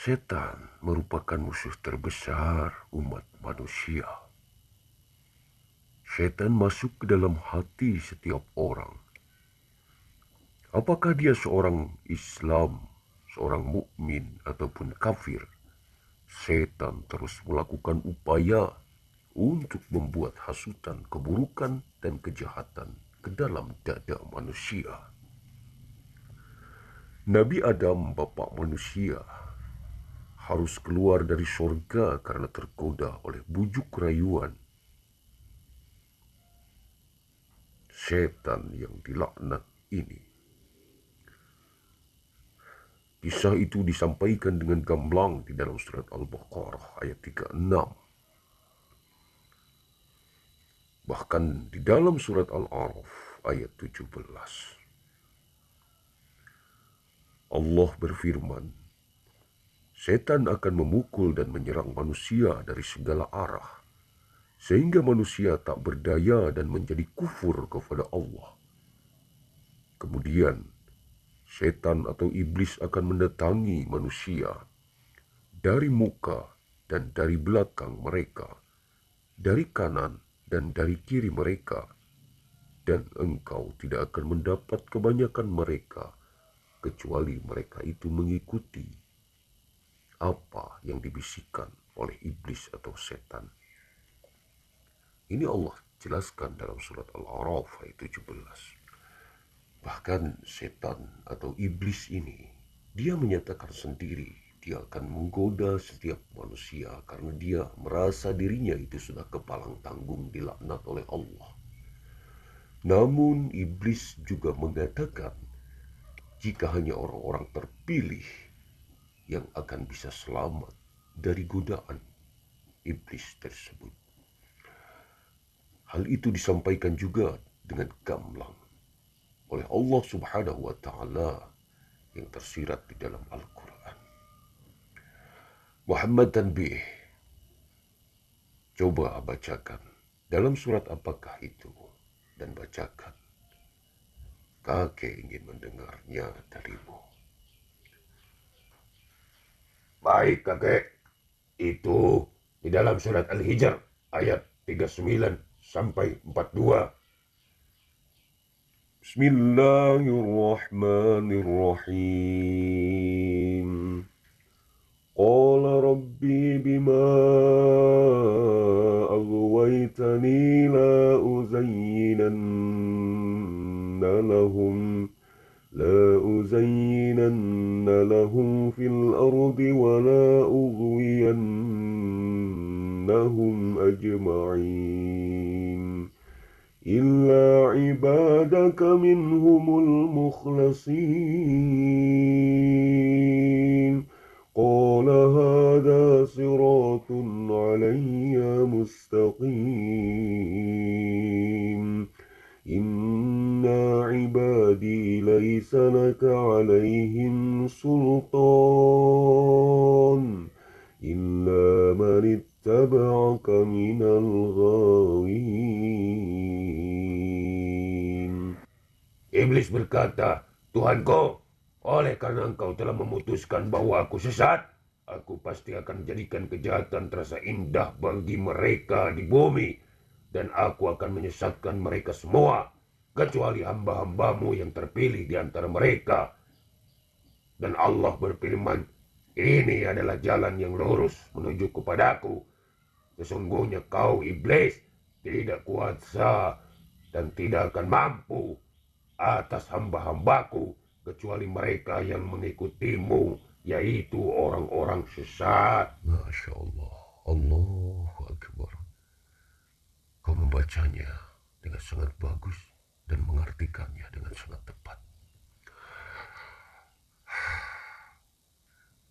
Setan merupakan musuh terbesar umat manusia. Setan masuk ke dalam hati setiap orang. Apakah dia seorang Islam, seorang mukmin ataupun kafir, setan terus melakukan upaya untuk membuat hasutan keburukan dan kejahatan ke dalam dada manusia. Nabi Adam, bapa manusia, harus keluar dari surga karena tergoda oleh bujuk rayuan setan yang dilaknat ini. Kisah itu disampaikan dengan gamblang di dalam surat Al-Baqarah ayat 36. Bahkan di dalam surat Al-A'raf ayat 17. Allah berfirman, setan akan memukul dan menyerang manusia dari segala arah, sehingga manusia tak berdaya dan menjadi kufur kepada Allah. Kemudian, setan atau iblis akan mendatangi manusia dari muka dan dari belakang mereka, dari kanan dan dari kiri mereka, dan engkau tidak akan mendapat kebanyakan mereka, kecuali mereka itu mengikuti apa yang dibisikkan oleh iblis atau setan. Ini Allah jelaskan dalam surat Al-A'raf ayat 17. Bahkan setan atau iblis ini, dia menyatakan sendiri dia akan menggoda setiap manusia karena dia merasa dirinya itu sudah kepalang tanggung dilaknat oleh Allah. Namun iblis juga mengatakan jika hanya orang-orang terpilih yang akan bisa selamat dari godaan iblis tersebut. Hal itu disampaikan juga dengan gamblang oleh Allah Subhanahu wa Ta'ala yang tersirat di dalam Al-Quran. Muhammad Tanbih, coba bacakan dalam surat apakah itu dan bacakan. Kakek ingin mendengarnya darimu. Baik kakek, itu di dalam surat Al-Hijr ayat 39 sampai 42. Bismillahirrahmanirrahim. Qala rabbi bima aghwaytani la uzayyinanna lahum fil ardi wa la ughwiyannahum ajma'in illa ibadaka minhumul mukhlasin. Qala hadha siratun alayya mustaqim. Inna ibadi laysa laka alayhim sultan illa man ittaba'aka minal ghawin. Iblis berkata, Tuhanku, oleh karena engkau telah memutuskan bahwa aku sesat, aku pasti akan menjadikan kejahatan terasa indah bagi mereka di bumi, dan aku akan menyesatkan mereka semua, kecuali hamba-hambamu yang terpilih di antara mereka. Dan Allah berfirman, ini adalah jalan yang lurus menuju kepadaku. Sesungguhnya kau iblis tidak kuasa dan tidak akan mampu atas hamba-hambaku kecuali mereka yang mengikutimu, yaitu orang-orang sesat. Masya Allah, Allahu Akbar. Kau membacanya dengan sangat bagus dan mengartikannya dengan sangat tepat.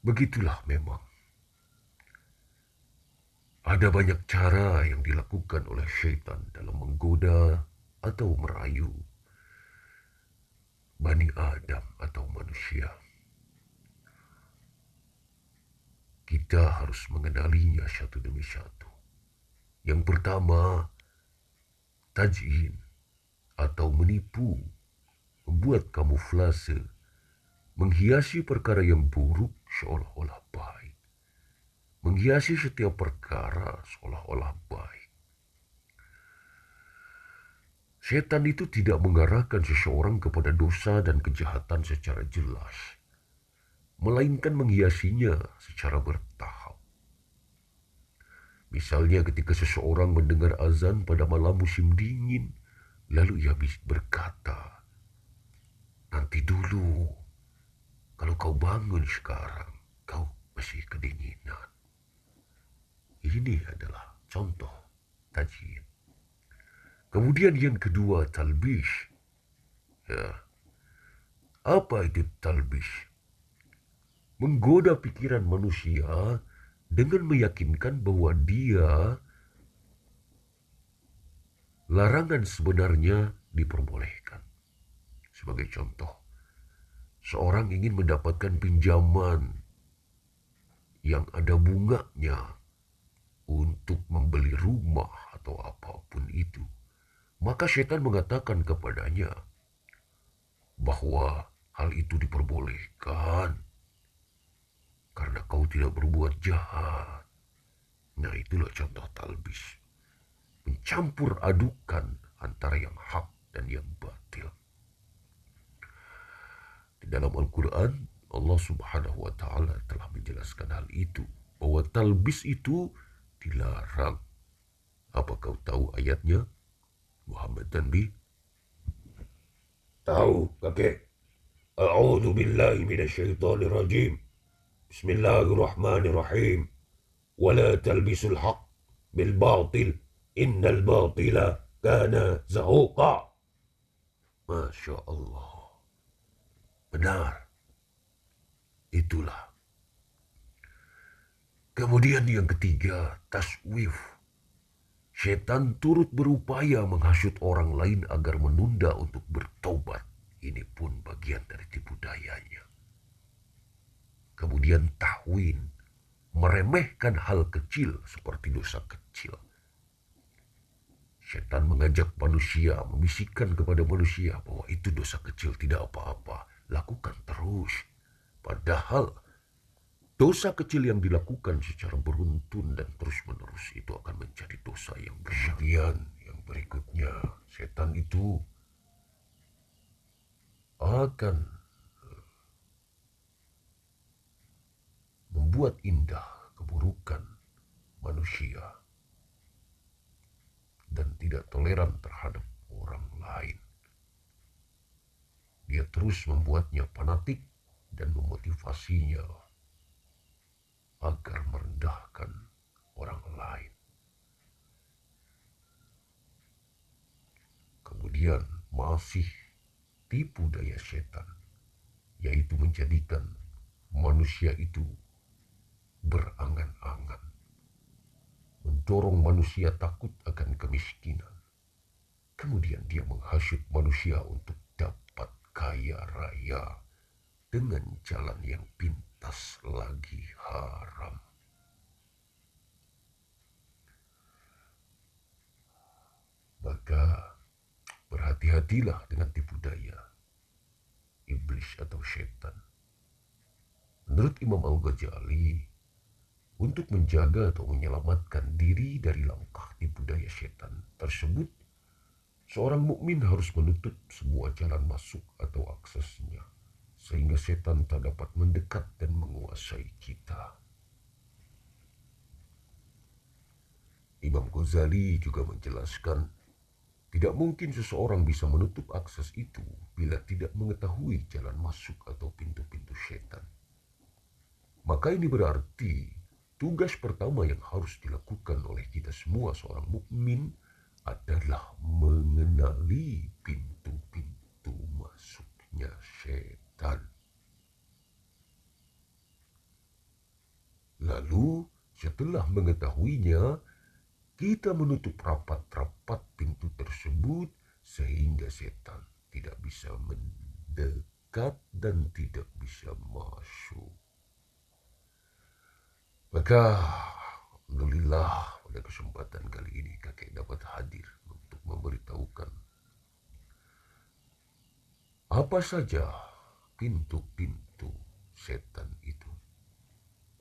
Begitulah memang. Ada banyak cara yang dilakukan oleh syaitan dalam menggoda atau merayu Bani Adam atau manusia. Kita harus mengenalinya satu demi satu. Yang pertama, tajin atau menipu, membuat kamuflase, menghiasi perkara yang buruk seolah-olah baik. menghiasi setiap perkara seolah-olah baik. Setan itu tidak mengarahkan seseorang kepada dosa dan kejahatan secara jelas, melainkan menghiasinya secara bertahap. Misalnya ketika seseorang mendengar azan pada malam musim dingin, lalu ia berkata, "Nanti dulu, kalau kau bangun sekarang, kau masih kedinginan." Ini adalah contoh tajwid. Kemudian yang kedua, talbis. Ya, apa itu talbis? Menggoda pikiran manusia dengan meyakinkan bahwa dia larangan sebenarnya diperbolehkan. Sebagai contoh, seorang ingin mendapatkan pinjaman yang ada bunganya untuk membeli rumah atau apapun itu. Maka setan mengatakan kepadanya bahwa hal itu diperbolehkan karena kau tidak berbuat jahat. Nah, itulah contoh talbis. Mencampur adukan antara yang hak dan yang batil. Di dalam Al-Quran, Allah Subhanahu wa Ta'ala telah menjelaskan hal itu, bahwa talbis itu dilarang. Apa kau tahu ayatnya, Muhammad Tanbih? Tahu, kakek. A'udzu billahi minasyaitonir rajim. Bismillahirrahmanirrahim. Wala talbisul haq bil batil. Innal batila kana zahuqa. Masya Allah. Benar. Itulah. Kemudian yang ketiga, taswif. Setan turut berupaya menghasut orang lain agar menunda untuk bertobat. Ini pun bagian dari tipu dayanya. Kemudian tahwin, meremehkan hal kecil seperti dosa kecil. Setan mengajak manusia, membisikkan kepada manusia bahwa itu dosa kecil, tidak apa-apa, lakukan terus. Padahal dosa kecil yang dilakukan secara beruntun dan terus-menerus itu akan menjadi dosa yang besar. Kemudian yang berikutnya, setan itu akan membuat indah keburukan manusia dan tidak toleran terhadap orang lain. Dia terus membuatnya fanatik dan memotivasinya agar merendahkan orang lain. Kemudian masih tipu daya setan, yaitu menjadikan manusia itu berangan-angan, mendorong manusia takut akan kemiskinan. Kemudian dia menghasut manusia untuk dapat kaya raya dengan jalan yang pintas lagi haram. Maka berhati-hatilah dengan tipu daya iblis atau setan. Menurut Imam Al-Ghazali, untuk menjaga atau menyelamatkan diri dari langkah tipu daya setan tersebut, seorang mukmin harus menutup semua jalan masuk atau aksesnya, sehingga setan tak dapat mendekat dan menguasai kita. Imam Ghazali juga menjelaskan, tidak mungkin seseorang bisa menutup akses itu bila tidak mengetahui jalan masuk atau pintu-pintu setan. Maka ini berarti tugas pertama yang harus dilakukan oleh kita semua seorang mukmin adalah mengenali pintu-pintu masuknya setan. Lalu setelah mengetahuinya, kita menutup rapat-rapat pintu tersebut sehingga setan tidak bisa mendekat dan tidak bisa masuk. Maka, alhamdulillah pada kesempatan kali ini kakek dapat hadir untuk memberitahukan apa saja pintu-pintu setan itu.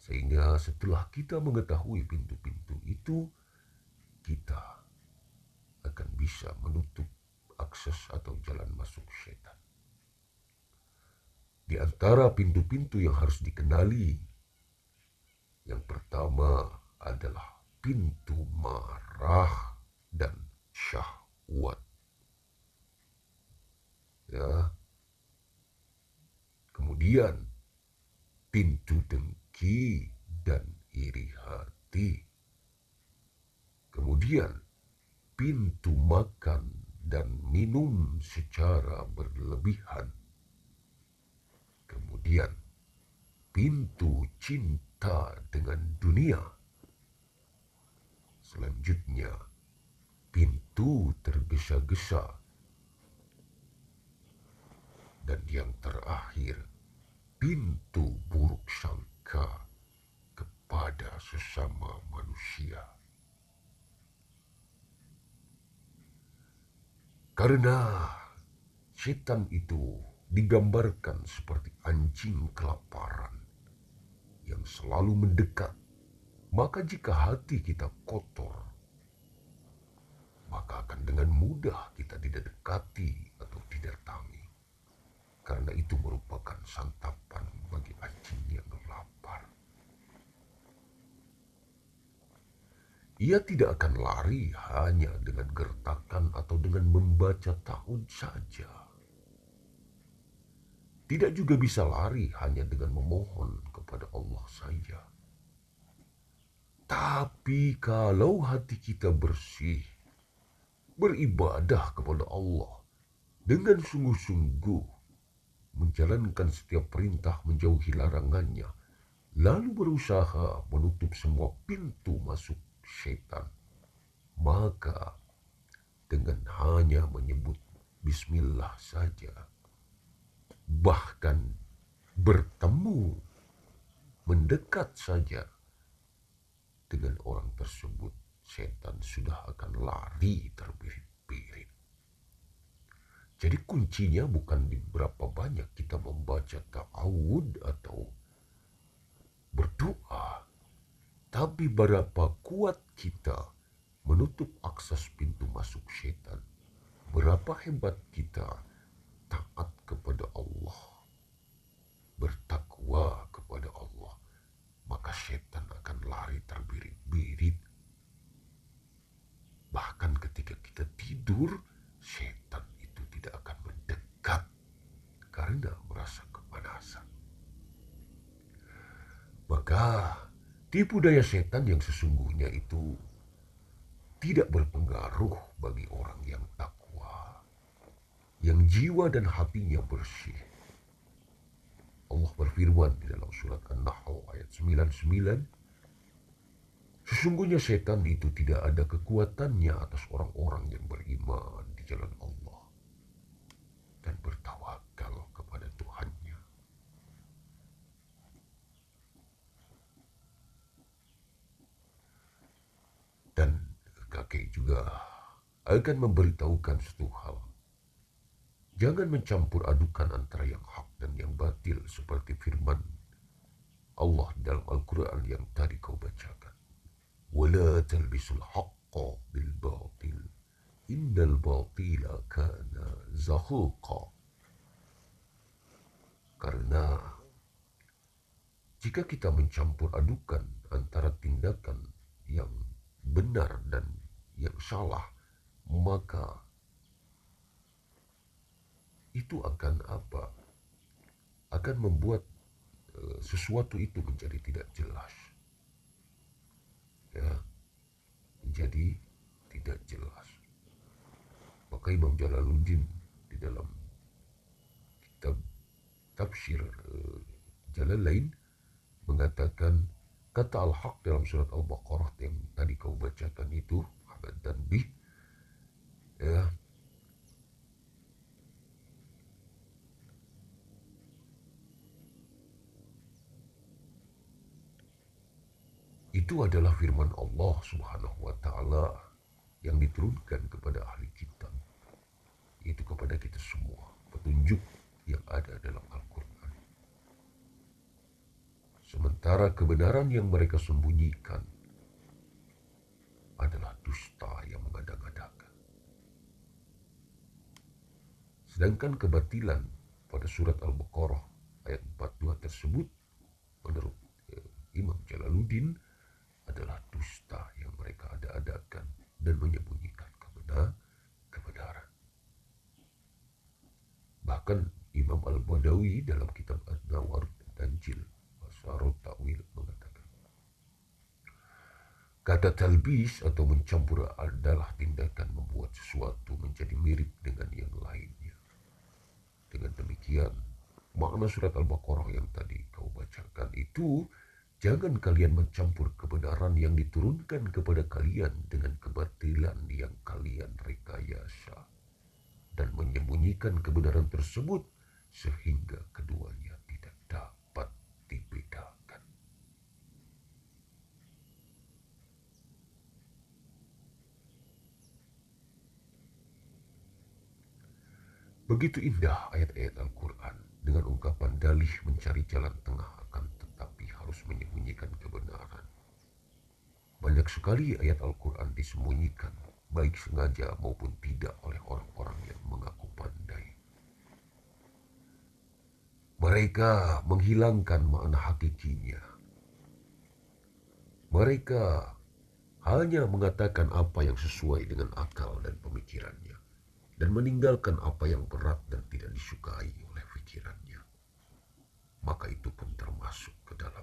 Sehingga setelah kita mengetahui pintu-pintu itu, kita akan bisa menutup akses atau jalan masuk setan. Di antara pintu-pintu yang harus dikenali, yang pertama adalah pintu marah dan syahwat. Ya. Kemudian pintu dengki dan iri hati. Kemudian pintu makan dan minum secara berlebihan. Kemudian pintu cinta dengan dunia. Selanjutnya pintu tergesa-gesa. Dan yang terakhir, pintu buruk sangka kepada sesama manusia. Karena setan itu digambarkan seperti anjing kelaparan yang selalu mendekat, maka jika hati kita kotor, maka akan dengan mudah kita tidak dekati atau tidak datangi. Karena itu merupakan santapan bagi anjing yang lapar. Ia tidak akan lari hanya dengan gertakan atau dengan membaca ta'awudz saja. Tidak juga bisa lari hanya dengan memohon kepada Allah saja. Tapi kalau hati kita bersih, beribadah kepada Allah dengan sungguh-sungguh, menjalankan setiap perintah, menjauhi larangannya, lalu berusaha menutup semua pintu masuk syaitan, maka dengan hanya menyebut bismillah saja, bahkan bertemu, mendekat saja dengan orang tersebut, setan sudah akan lari terbirit-birit. Jadi kuncinya bukan di berapa banyak kita membaca ta'awud atau berdoa, tapi berapa kuat kita menutup akses pintu masuk setan. Berapa hebat kita taat kepada Allah, bertakwa kepada Allah, maka setan akan lari terbirit-birit. Bahkan ketika kita tidur, setan itu tidak akan mendekat karena merasa kepanasan. Maka tipu daya setan yang sesungguhnya itu tidak berpengaruh bagi orang yang takwa, yang jiwa dan hatinya bersih. Allah berfirman di dalam surat An-Nahl ayat 99, sesungguhnya setan itu tidak ada kekuatannya atas orang-orang yang beriman di jalan Allah dan bertawakal kepada Tuhannya. Dan kakek juga akan memberitahukan satu hal. Jangan mencampur adukan antara yang hak dan yang batil seperti firman Allah dalam Al-Quran yang tadi kau bacakan. وَلَا تَلْبِسُوا الْحَقَّ بِالْبَاطِلِ إِنَّ الْبَاطِلَ كَانَ زَهُوقًا. Karena jika kita mencampur adukan antara tindakan yang benar dan yang salah, maka itu akan apa? Akan membuat sesuatu itu menjadi tidak jelas. Ya, menjadi tidak jelas. Maka Imam Jalaluddin di dalam kitab tafsir Jalalain mengatakan kata al-haq dalam surat Al-Baqarah yang tadi kau bacakan itu, Ahmad Tanbih, ya, itu adalah firman Allah Subhanahu wa Ta'ala yang diturunkan kepada ahli kitab, yaitu kepada kita semua, petunjuk yang ada dalam Al-Quran. sementara kebenaran yang mereka sembunyikan adalah dusta yang mengada-ngadakan. Sedangkan kebatilan pada surat Al-Baqarah ayat 42 tersebut menurut Imam Jalaluddin adalah dusta yang mereka ada-adakan dan menyembunyikan kebenaran. Bahkan Imam Al-Badawi dalam kitab An-Nawar Tanjil Wasarut Ta'wil mengatakan, kata talbis atau mencampur adalah tindakan membuat sesuatu menjadi mirip dengan yang lainnya. Dengan demikian, makna surat Al-Baqarah yang tadi kau bacakan itu, jangan kalian mencampur kebenaran yang diturunkan kepada kalian dengan kebatilan yang kalian rekayasa dan menyembunyikan kebenaran tersebut sehingga keduanya tidak dapat dibedakan. Begitu indah ayat-ayat Al-Quran dengan ungkapan dalih mencari jalan tengah akan tetapi harus menyembunyikan kebenaran. Banyak sekali ayat Al-Quran disembunyikan, baik sengaja maupun tidak oleh orang-orang yang mengaku pandai. Mereka menghilangkan makna hakikinya. Mereka hanya mengatakan apa yang sesuai dengan akal dan pemikirannya, dan meninggalkan apa yang berat dan tidak disukai oleh pikirannya. Maka itu pun termasuk ke dalam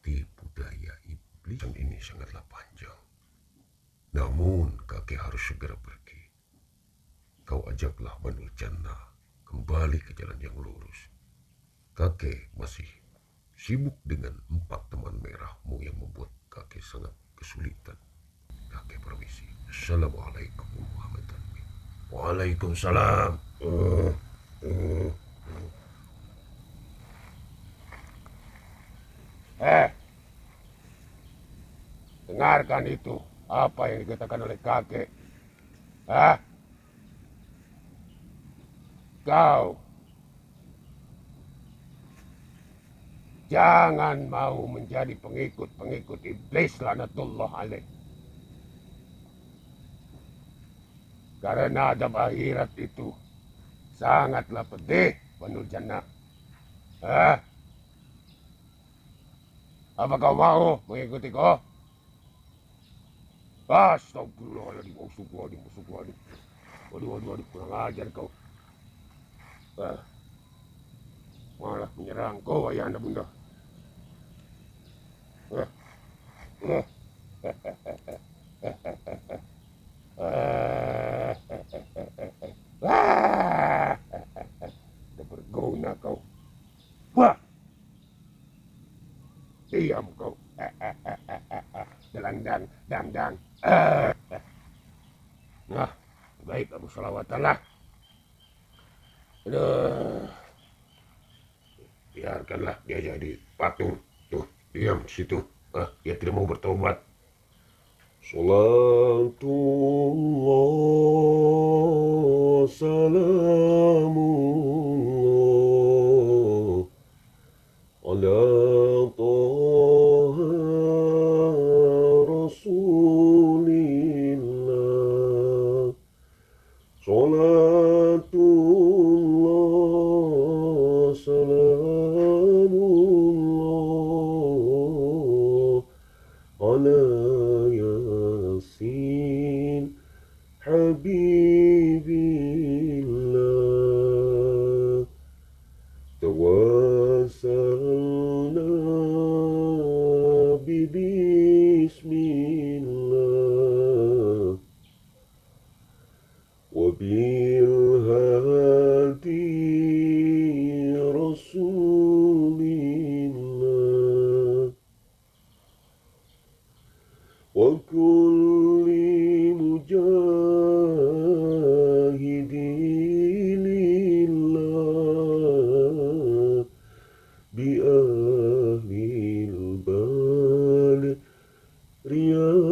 tipu daya iblis. Dan ini sangatlah panjang. Namun kakek harus segera pergi. Kau ajaklah Banu Jannah kembali ke jalan yang lurus. Kakek masih sibuk dengan 4 teman merahmu yang membuat kakek sangat kesulitan. Kakek permisi. Assalamualaikum warahmatullahi wabarakatuh. Waalaikumsalam. Dengarkan itu, apa yang dikatakan oleh kakek. Hah? Kau jangan mau menjadi pengikut-pengikut iblis laknatullah alaih. Karena adab akhirat itu sangatlah pedih, Banu Jannah. Hah? Apa kau mau mengikutiku? Astagfirullahaladzim, astagfirullahaladzim. Waduh, kurang ajar kau. Malah menyerang kau, ayah anda bunda. Tidak berguna kau. Wah, diam kau. Delandang, dang. Nah, baik Abu Salawatan lah. Aduh, biarkanlah dia jadi patung. Tuh, diam di situ. Dia tidak mau bertobat. Salatullah salamullah ala Taha Rasulillah. Salatullah salamullah ala Yasin Habibillah. Tawassalna bismillah wa bil hadi rasulillah wa kulli mujahidin lillah bi ahlil bal riyad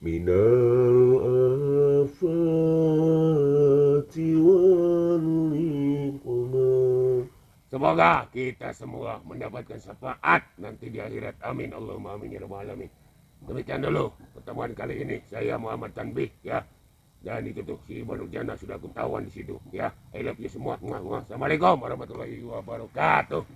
minal afati wal niqmah. Semoga kita semua mendapatkan syafaat nanti di akhirat. Amin. Allahumma amin ya rabbal alamin. Demikian dulu pertemuan kali ini. Saya Muhammad Tanbih ya. Dan itu tuh si Banu Jana sudah ketahuan di situ ya. I love you semua. Assalamualaikum warahmatullahi wabarakatuh.